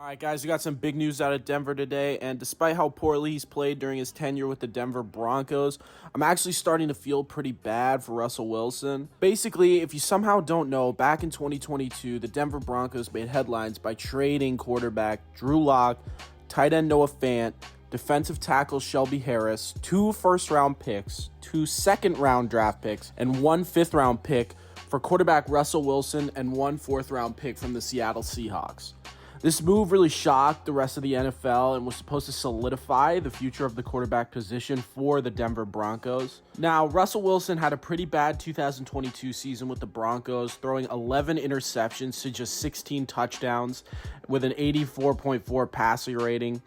All right, guys, we got some big news out of Denver today, and despite how poorly he's played during his tenure with the Denver Broncos, I'm actually starting to feel pretty bad for Russell Wilson. Basically, if you somehow don't know, back in 2022, the Denver Broncos made headlines by trading quarterback Drew Lock, tight end Noah Fant, defensive tackle Shelby Harris, 2 first-round picks, 2 second-round draft picks, and 1 fifth-round pick for quarterback Russell Wilson and 1 fourth-round pick from the Seattle Seahawks. This move really shocked the rest of the NFL and was supposed to solidify the future of the quarterback position for the Denver Broncos. Now, Russell Wilson had a pretty bad 2022 season with the Broncos, throwing 11 interceptions to just 16 touchdowns with an 84.4 passer rating.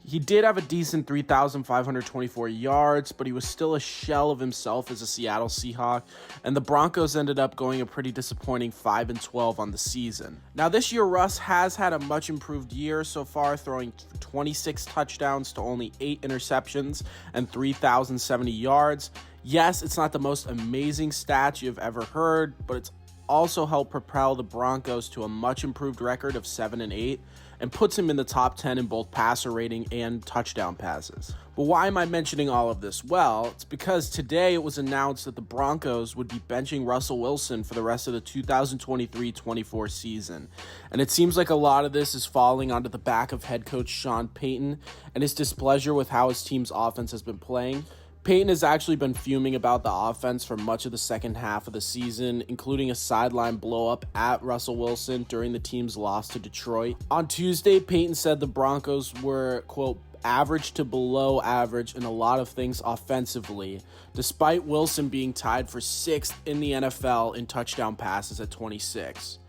He did have a decent 3,524 yards, but he was still a shell of himself as a Seattle Seahawk, and the Broncos ended up going a pretty disappointing 5-12 on the season. Now, this year, Russ has had a much improved year so far, throwing 26 touchdowns to only 8 interceptions and 3,070 yards. Yes, it's not the most amazing stats you've ever heard, but it's also helped propel the Broncos to a much improved record of 7-8 and puts him in the top 10 in both passer rating and touchdown passes. But why am I mentioning all of this? Well, it's because today it was announced that the Broncos would be benching Russell Wilson for the rest of the 2023-24 season. And it seems like a lot of this is falling onto the back of head coach Sean Payton and his displeasure with how his team's offense has been playing. Payton has actually been fuming about the offense for much of the second half of the season, including a sideline blow-up at Russell Wilson during the team's loss to Detroit. On Tuesday, Payton said the Broncos were, quote, average to below average in a lot of things offensively, despite Wilson being tied for 6th in the NFL in touchdown passes at 26.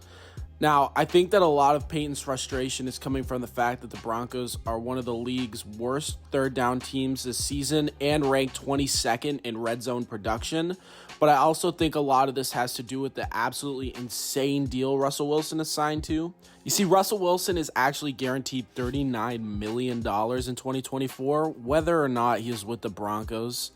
Now, I think that a lot of Payton's frustration is coming from the fact that the Broncos are one of the league's worst third down teams this season and ranked 22nd in red zone production. But I also think a lot of this has to do with the absolutely insane deal Russell Wilson is signed to. You see, Russell Wilson is actually guaranteed $39 million in 2024, whether or not he is with the Broncos,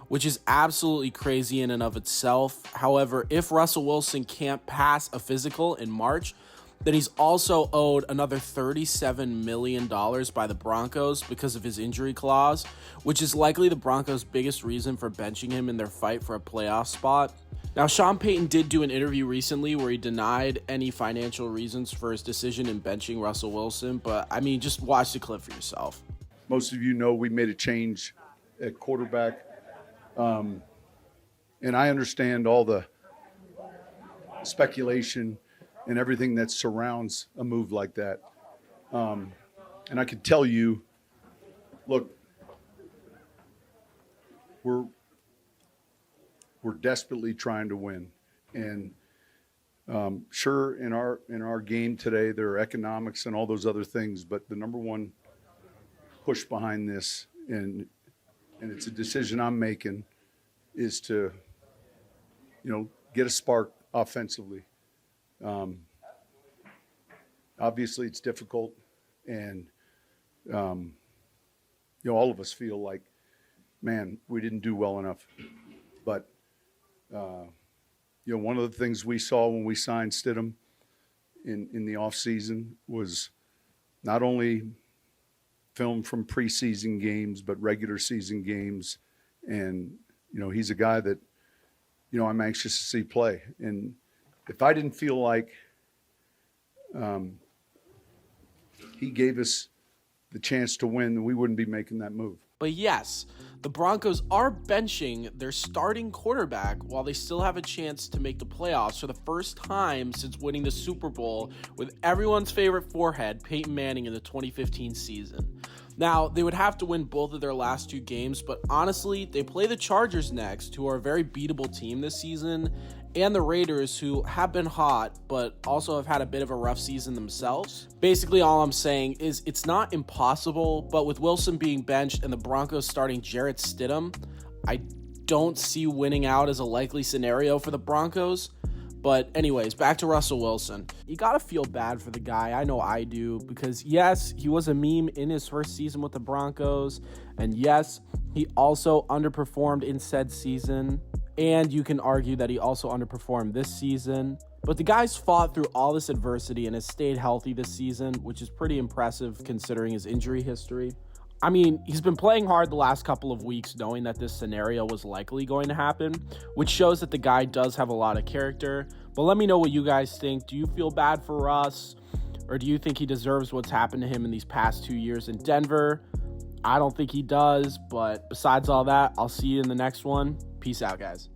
which is absolutely crazy in and of itself. However, if Russell Wilson can't pass a physical in March, then he's also owed another $37 million by the Broncos because of his injury clause, which is likely the Broncos' biggest reason for benching him in their fight for a playoff spot. Now, Sean Payton did do an interview recently where he denied any financial reasons for his decision in benching Russell Wilson, but I mean, just watch the clip for yourself. Most of you know we made a change at quarterback. And I understand all the speculation and everything that surrounds a move like that. And I can tell you, look, we're desperately trying to win. And sure, in our game today, there are economics and all those other things, but the number one push behind this, and it's a decision I'm making, is to, get a spark offensively. Obviously, it's difficult, and, all of us feel like, man, we didn't do well enough. But, one of the things we saw when we signed Stidham in the offseason was not only film from preseason games, but regular season games. And, he's a guy that, I'm anxious to see play. And if I didn't feel like he gave us the chance to win, then we wouldn't be making that move. But yes, the Broncos are benching their starting quarterback while they still have a chance to make the playoffs for the first time since winning the Super Bowl with everyone's favorite forehead, Peyton Manning, in the 2015 season. Now, they would have to win both of their last 2 games, but honestly, they play the Chargers next, who are a very beatable team this season, and the Raiders, who have been hot, but also have had a bit of a rough season themselves. Basically, all I'm saying is it's not impossible, but with Wilson being benched and the Broncos starting Jarrett Stidham, I don't see winning out as a likely scenario for the Broncos. But anyways, back to Russell Wilson. You gotta feel bad for the guy. I know I do, because yes, he was a meme in his first season with the Broncos, and yes, he also underperformed in said season. And you can argue that he also underperformed this season. But the guy's fought through all this adversity and has stayed healthy this season, which is pretty impressive considering his injury history. I mean, he's been playing hard the last couple of weeks knowing that this scenario was likely going to happen, which shows that the guy does have a lot of character. But let me know what you guys think. Do you feel bad for Russ? Or do you think he deserves what's happened to him in these past 2 years in Denver? I don't think he does, but besides all that, I'll see you in the next one. Peace out, guys.